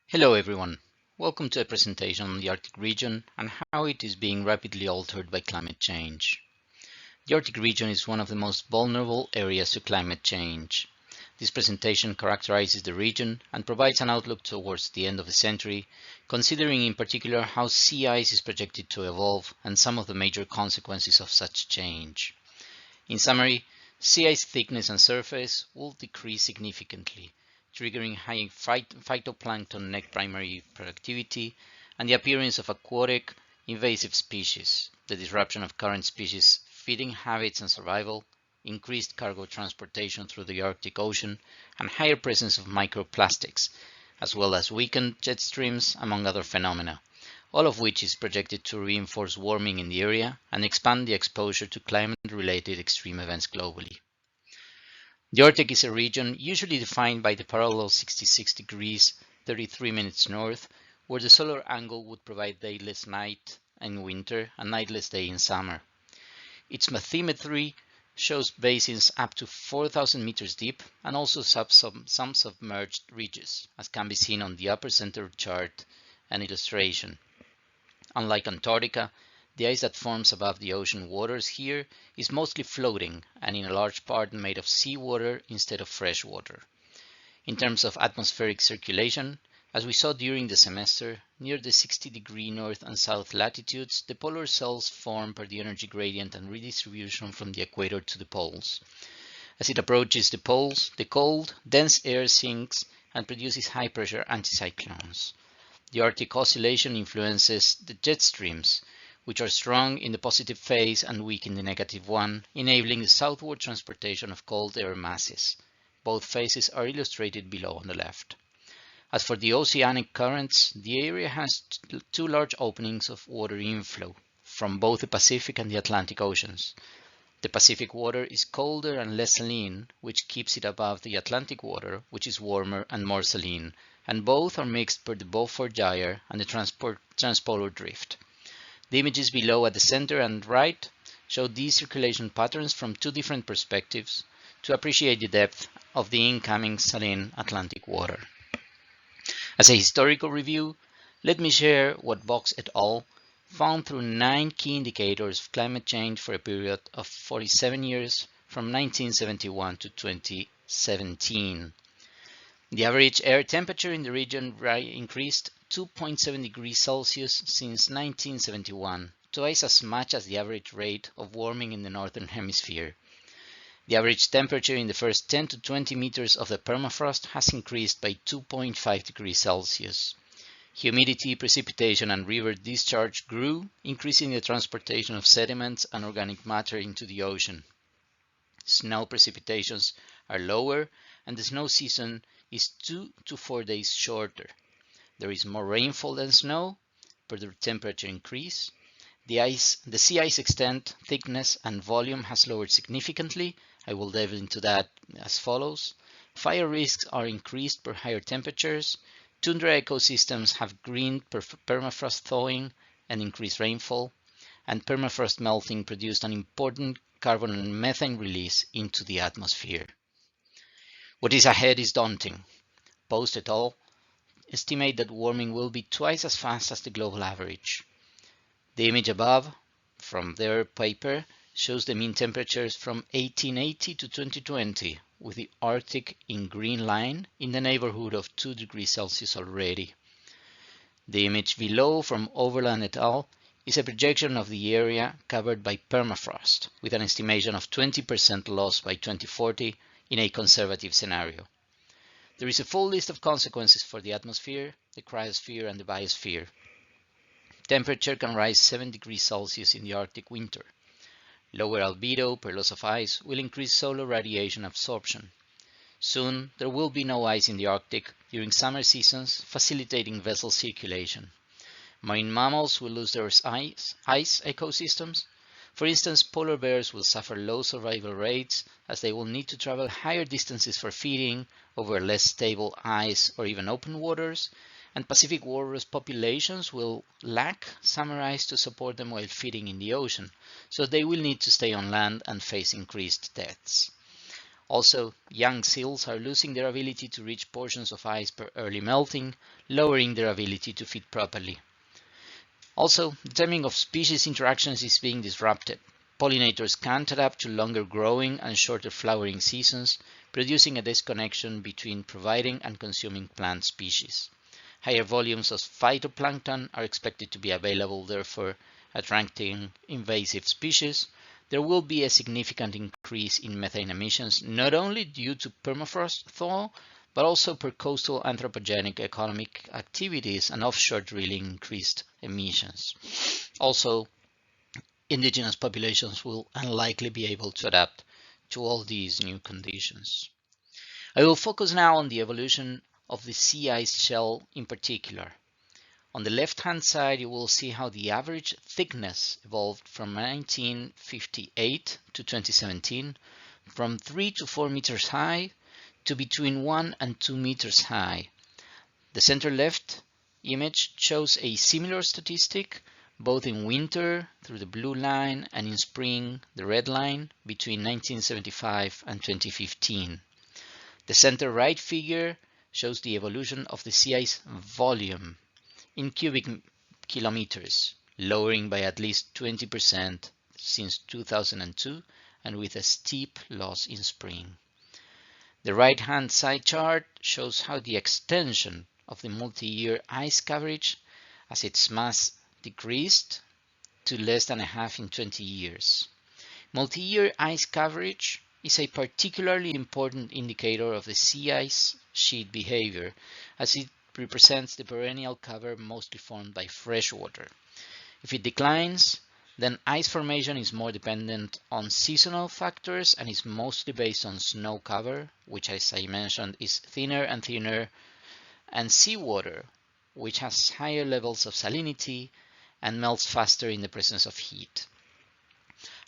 Hello everyone, welcome to a presentation on the Arctic region and how it is being rapidly altered by climate change. The Arctic region is one of the most vulnerable areas to climate change. This presentation characterizes the region and provides an outlook towards the end of the century, considering in particular how sea ice is projected to evolve and some of the major consequences of such change. In summary, sea ice thickness and surface will decrease significantly, triggering high phytoplankton net primary productivity and the appearance of aquatic invasive species, the disruption of current species feeding habits and survival, increased cargo transportation through the Arctic Ocean, and higher presence of microplastics, as well as weakened jet streams, among other phenomena, all of which is projected to reinforce warming in the area and expand the exposure to climate-related extreme events globally. The Arctic is a region usually defined by the parallel 66 degrees 33 minutes north, where the solar angle would provide dayless night in winter and nightless day in summer. Its bathymetry shows basins up to 4,000 meters deep and also some submerged ridges, as can be seen on the upper center chart and illustration. Unlike Antarctica, the ice that forms above the ocean waters here is mostly floating and in a large part made of seawater instead of fresh water. In terms of atmospheric circulation, as we saw during the semester, near the 60-degree north and south latitudes, the polar cells form per the energy gradient and redistribution from the equator to the poles. As it approaches the poles, the cold, dense air sinks and produces high-pressure anticyclones. The Arctic oscillation influences the jet streams, which are strong in the positive phase and weak in the negative one, enabling the southward transportation of cold air masses. Both phases are illustrated below on the left. As for the oceanic currents, the area has two large openings of water inflow from both the Pacific and the Atlantic Oceans. The Pacific water is colder and less saline, which keeps it above the Atlantic water, which is warmer and more saline, and both are mixed per the Beaufort Gyre and the transpolar drift. The images below at the center and right show these circulation patterns from two different perspectives to appreciate the depth of the incoming saline Atlantic water. As a historical review, let me share what Box et al. Found through 9 key indicators of climate change for a period of 47 years from 1971 to 2017. The average air temperature in the region increased 2.7 degrees Celsius since 1971, twice as much as the average rate of warming in the northern hemisphere. The average temperature in the first 10 to 20 meters of the permafrost has increased by 2.5 degrees Celsius. Humidity, precipitation, and river discharge grew, increasing the transportation of sediments and organic matter into the ocean. Snow precipitations are lower, and the snow season is 2 to 4 days shorter. There is more rainfall than snow per the temperature increase. The sea ice extent, thickness, and volume has lowered significantly. I will delve into that as follows. Fire risks are increased per higher temperatures. Tundra ecosystems have greened per permafrost thawing and increased rainfall. And permafrost melting produced an important carbon and methane release into the atmosphere. What is ahead is daunting. Post et al. Estimate that warming will be twice as fast as the global average. The image above, from their paper, shows the mean temperatures from 1880 to 2020, with the Arctic in green line in the neighborhood of 2 degrees Celsius already. The image below from Overland et al. Is a projection of the area covered by permafrost, with an estimation of 20% loss by 2040 in a conservative scenario. There is a full list of consequences for the atmosphere, the cryosphere, and the biosphere. Temperature can rise 7 degrees Celsius in the Arctic winter. Lower albedo per loss of ice will increase solar radiation absorption. Soon, there will be no ice in the Arctic during summer seasons, facilitating vessel circulation. Marine mammals will lose their ice ecosystems. For instance, polar bears will suffer low survival rates as they will need to travel higher distances for feeding over less stable ice or even open waters, and Pacific walrus populations will lack summer ice to support them while feeding in the ocean, so they will need to stay on land and face increased deaths. Also, young seals are losing their ability to reach portions of ice per early melting, lowering their ability to feed properly. Also, the timing of species interactions is being disrupted. Pollinators can't adapt to longer growing and shorter flowering seasons, producing a disconnection between providing and consuming plant species. Higher volumes of phytoplankton are expected to be available, therefore attracting invasive species. There will be a significant increase in methane emissions, not only due to permafrost thaw, but also per coastal anthropogenic economic activities and offshore drilling increased emissions. Also, indigenous populations will unlikely be able to adapt to all these new conditions. I will focus now on the evolution of the sea ice shell in particular. On the left-hand side, you will see how the average thickness evolved from 1958 to 2017, from 3 to 4 meters high to between 1 and 2 meters high. The center left image shows a similar statistic both in winter through the blue line and in spring, the red line, between 1975 and 2015. The center right figure shows the evolution of the sea ice volume in cubic kilometers, lowering by at least 20% since 2002 and with a steep loss in spring. The right-hand side chart shows how the extension of the multi-year ice coverage as its mass decreased to less than a half in 20 years. Multi-year ice coverage is a particularly important indicator of the sea ice sheet behavior, as it represents the perennial cover mostly formed by fresh water. If it declines, then ice formation is more dependent on seasonal factors and is mostly based on snow cover, which, as I mentioned, is thinner and thinner, and seawater, which has higher levels of salinity and melts faster in the presence of heat.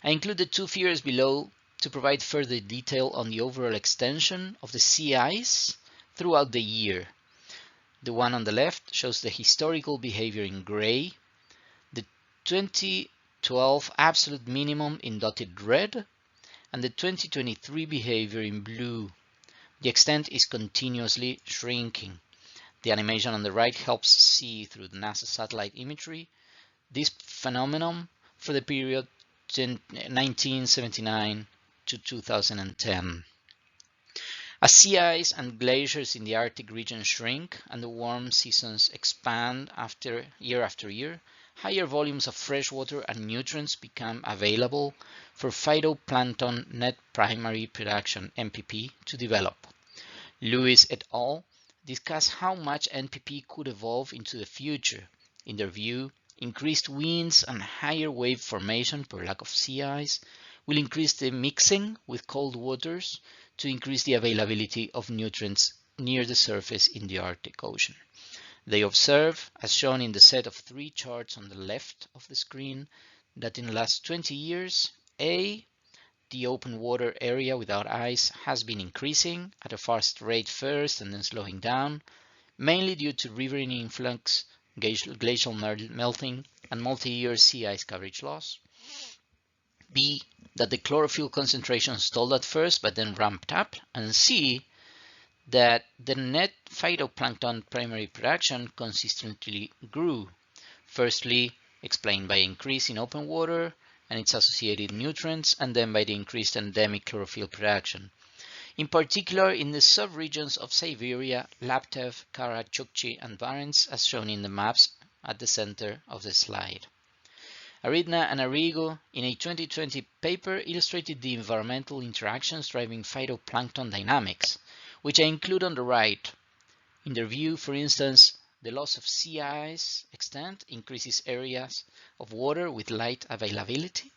I included two figures below to provide further detail on the overall extension of the sea ice throughout the year. The one on the left shows the historical behavior in gray, the 2012 absolute minimum in dotted red, and the 2023 behavior in blue. The extent is continuously shrinking. The animation on the right helps see through the NASA satellite imagery this phenomenon for the period 1979 to 2010. As sea ice and glaciers in the Arctic region shrink and the warm seasons expand year after year, higher volumes of fresh water and nutrients become available for phytoplankton net primary production (NPP) to develop. Lewis et al. Discuss how much NPP could evolve into the future. In their view, increased winds and higher wave formation per lack of sea ice will increase the mixing with cold waters to increase the availability of nutrients near the surface in the Arctic Ocean. They observe, as shown in the set of three charts on the left of the screen, that in the last 20 years, the open water area without ice has been increasing at a fast rate first and then slowing down, mainly due to riverine influx, glacial melting, and multi-year sea ice coverage loss. B, that the chlorophyll concentration stalled at first but then ramped up, and C, that the net phytoplankton primary production consistently grew, firstly explained by increase in open water and its associated nutrients, and then by the increased endemic chlorophyll production, in particular in the subregions of Siberia, Laptev, Kara, Chukchi, and Barents, as shown in the maps at the center of the slide. Aridna and Arrigo, in a 2020 paper, illustrated the environmental interactions driving phytoplankton dynamics, which I include on the right. In their view, for instance, the loss of sea ice extent increases areas of water with light availability.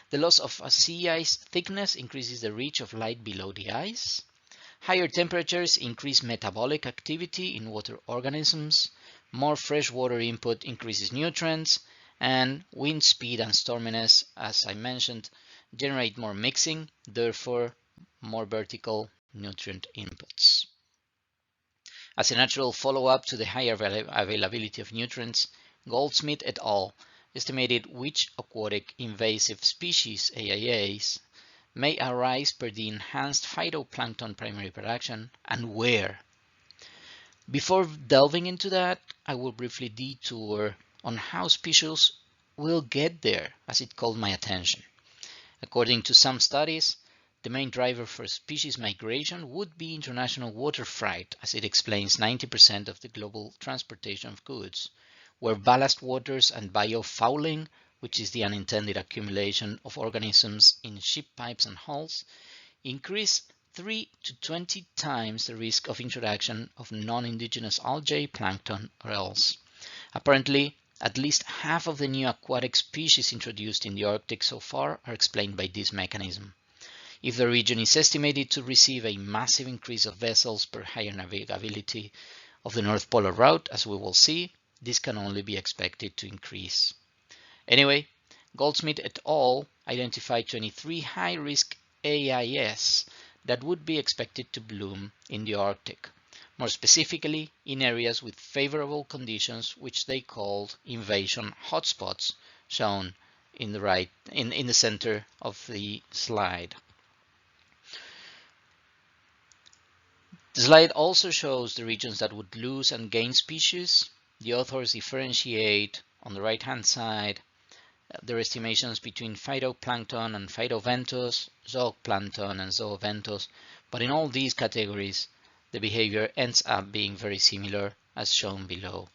The loss of a sea ice thickness increases the reach of light below the ice. Higher temperatures increase metabolic activity in water organisms. More fresh water input increases nutrients, and wind speed and storminess, as I mentioned, generate more mixing, therefore more vertical nutrient inputs. As a natural follow-up to the higher availability of nutrients, Goldsmith et al. Estimated which aquatic invasive species, AIAs, may arise per the enhanced phytoplankton primary production, and where. Before delving into that, I will briefly detour on how species will get there, as it called my attention. According to some studies, the main driver for species migration would be international water freight, as it explains 90% of the global transportation of goods, where ballast waters and biofouling, which is the unintended accumulation of organisms in ship pipes and hulls, increase 3 to 20 times the risk of introduction of non-indigenous algae, plankton, or else. Apparently, at least half of the new aquatic species introduced in the Arctic so far are explained by this mechanism. If the region is estimated to receive a massive increase of vessels per higher navigability of the North Polar route, as we will see, this can only be expected to increase. Anyway, Goldsmith et al. Identified 23 high-risk AIS that would be expected to bloom in the Arctic, more specifically in areas with favorable conditions, which they called invasion hotspots, shown in the center of the slide. The slide also shows the regions that would lose and gain species. The authors differentiate on the right-hand side their estimations between phytoplankton and phytoventus, zooplankton and zooventus, but in all these categories, the behavior ends up being very similar, as shown below.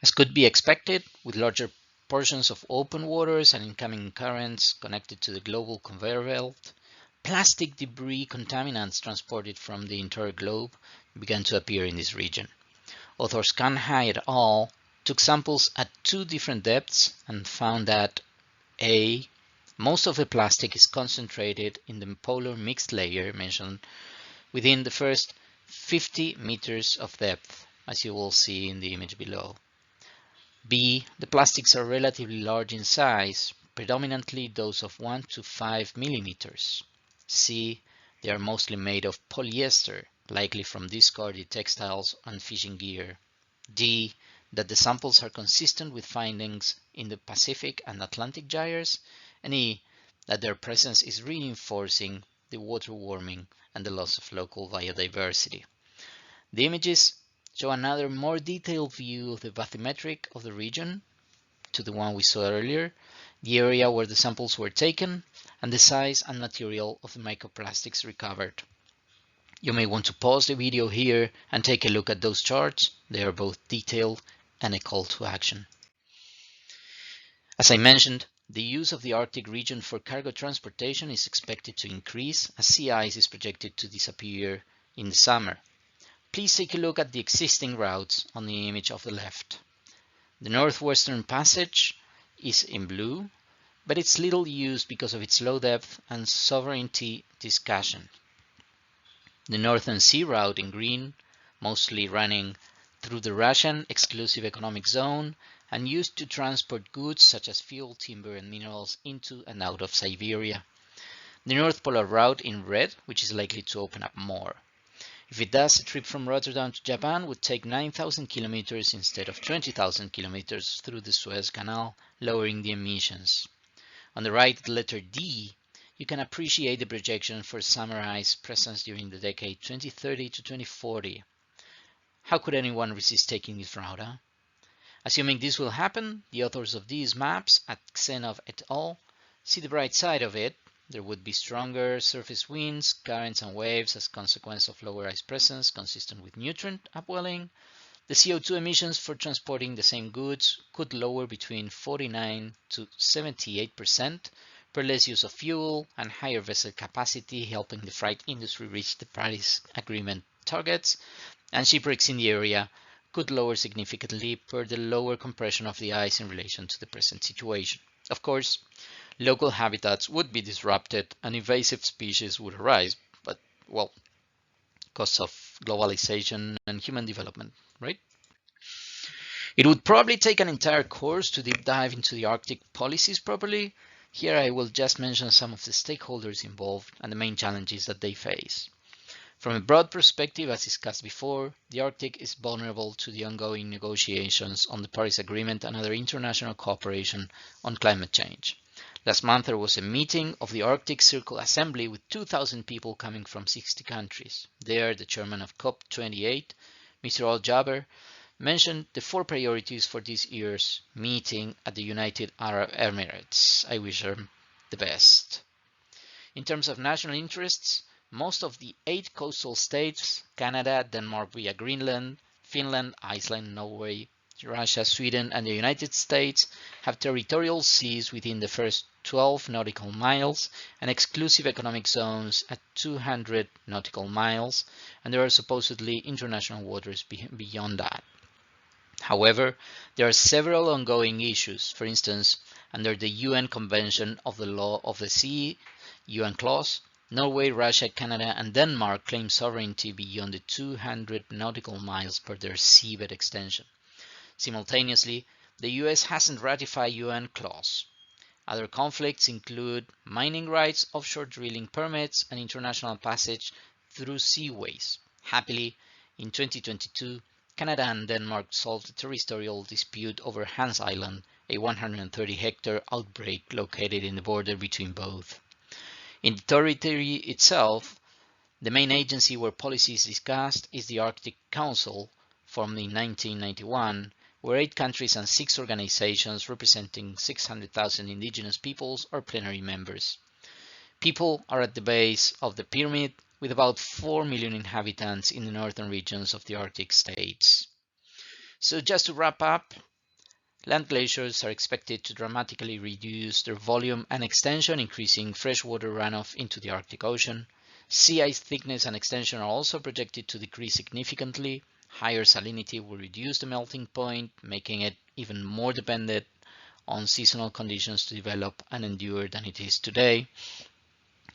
As could be expected, with larger portions of open waters and incoming currents connected to the global conveyor belt, plastic debris contaminants transported from the entire globe began to appear in this region. Authors Kanhai et al. Took samples at 2 different depths and found that A. Most of the plastic is concentrated in the polar mixed layer mentioned within the first 50 meters of depth, as you will see in the image below. B. The plastics are relatively large in size, predominantly those of 1 to 5 millimeters. C. They are mostly made of polyester, likely from discarded textiles and fishing gear. D. That the samples are consistent with findings in the Pacific and Atlantic gyres, and E. That their presence is reinforcing the water warming and the loss of local biodiversity. The images show another more detailed view of the bathymetric of the region to the one we saw earlier, the area where the samples were taken, and the size and material of the microplastics recovered. You may want to pause the video here and take a look at those charts. They are both detailed and a call to action. As I mentioned, the use of the Arctic region for cargo transportation is expected to increase as sea ice is projected to disappear in the summer. Please take a look at the existing routes on the image of the left. The Northwestern Passage is in blue, but it's little used because of its low depth and sovereignty discussion. The Northern Sea route in green, mostly running through the Russian exclusive economic zone and used to transport goods such as fuel, timber, and minerals into and out of Siberia. The North Polar route in red, which is likely to open up more. If it does, a trip from Rotterdam to Japan would take 9,000 kilometers instead of 20,000 kilometers through the Suez Canal, lowering the emissions. On the right, the letter D, you can appreciate the projection for summer ice presence during the decade 2030 to 2040. How could anyone resist taking this route? Assuming this will happen, the authors of these maps at Xenov et al. See the bright side of it. There would be stronger surface winds, currents, and waves as a consequence of lower ice presence consistent with nutrient upwelling. The CO2 emissions for transporting the same goods could lower between 49 to 78% per less use of fuel and higher vessel capacity, helping the freight industry reach the Paris Agreement targets, and shipwrecks in the area could lower significantly per the lower compression of the ice in relation to the present situation. Of course, local habitats would be disrupted and invasive species would arise, but, well, because of globalization and human development, right? It would probably take an entire course to deep dive into the Arctic policies properly. Here I will just mention some of the stakeholders involved and the main challenges that they face. From a broad perspective, as discussed before, the Arctic is vulnerable to the ongoing negotiations on the Paris Agreement and other international cooperation on climate change. Last month there was a meeting of the Arctic Circle Assembly with 2,000 people coming from 60 countries. There, the chairman of COP28, Mr. Al-Jaber, mentioned the 4 priorities for this year's meeting at the United Arab Emirates. I wish them the best. In terms of national interests, most of the 8 coastal states, Canada, Denmark via Greenland, Finland, Iceland, Norway, Russia, Sweden, and the United States have territorial seas within the first 12 nautical miles and exclusive economic zones at 200 nautical miles, and there are supposedly international waters beyond that. However, there are several ongoing issues. For instance, under the UN Convention of the Law of the Sea, UN clause, Norway, Russia, Canada, and Denmark claim sovereignty beyond the 200 nautical miles per their seabed extension. Simultaneously, the US hasn't ratified UN clause. Other conflicts include mining rights, offshore drilling permits, and international passage through seaways. Happily, in 2022, Canada and Denmark solved a territorial dispute over Hans Island, a 130-hectare outbreak located in the border between both. In the territory itself, the main agency where policy is discussed is the Arctic Council, formed in 1991, where 8 countries and 6 organizations representing 600,000 indigenous peoples are plenary members. People are at the base of the pyramid, with about 4 million inhabitants in the northern regions of the Arctic states. So just to wrap up, land glaciers are expected to dramatically reduce their volume and extension, increasing freshwater runoff into the Arctic Ocean. Sea ice thickness and extension are also projected to decrease significantly. Higher salinity will reduce the melting point, making it even more dependent on seasonal conditions to develop and endure than it is today.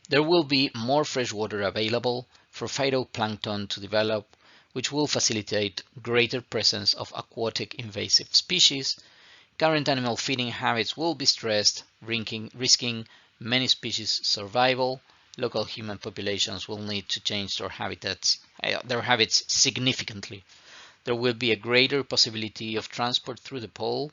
There will be more fresh water available for phytoplankton to develop, which will facilitate greater presence of aquatic invasive species. Current animal feeding habits will be stressed, risking many species' survival. Local human populations will need to change their habits significantly. There will be a greater possibility of transport through the pole,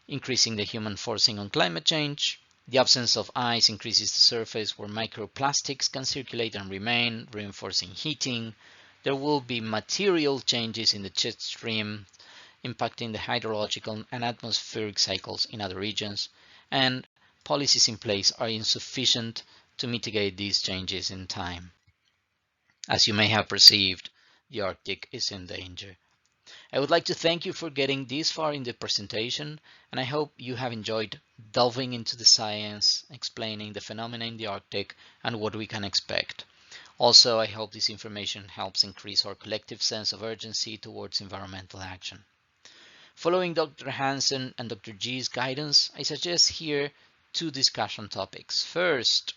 increasing the human forcing on climate change. The absence of ice increases the surface where microplastics can circulate and remain, reinforcing heating. There will be material changes in the jet stream, impacting the hydrological and atmospheric cycles in other regions, and policies in place are insufficient to mitigate these changes in time. As you may have perceived, the Arctic is in danger. I would like to thank you for getting this far in the presentation, and I hope you have enjoyed delving into the science, explaining the phenomena in the Arctic and what we can expect. Also, I hope this information helps increase our collective sense of urgency towards environmental action. Following Dr. Hansen and Dr. G's guidance, I suggest here 2 discussion topics. First,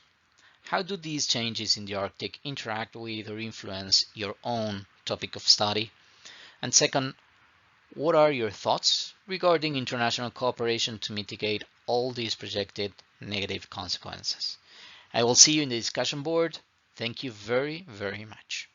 how do these changes in the Arctic interact with or influence your own topic of study? And second, what are your thoughts regarding international cooperation to mitigate all these projected negative consequences? I will see you in the discussion board. Thank you very, very much.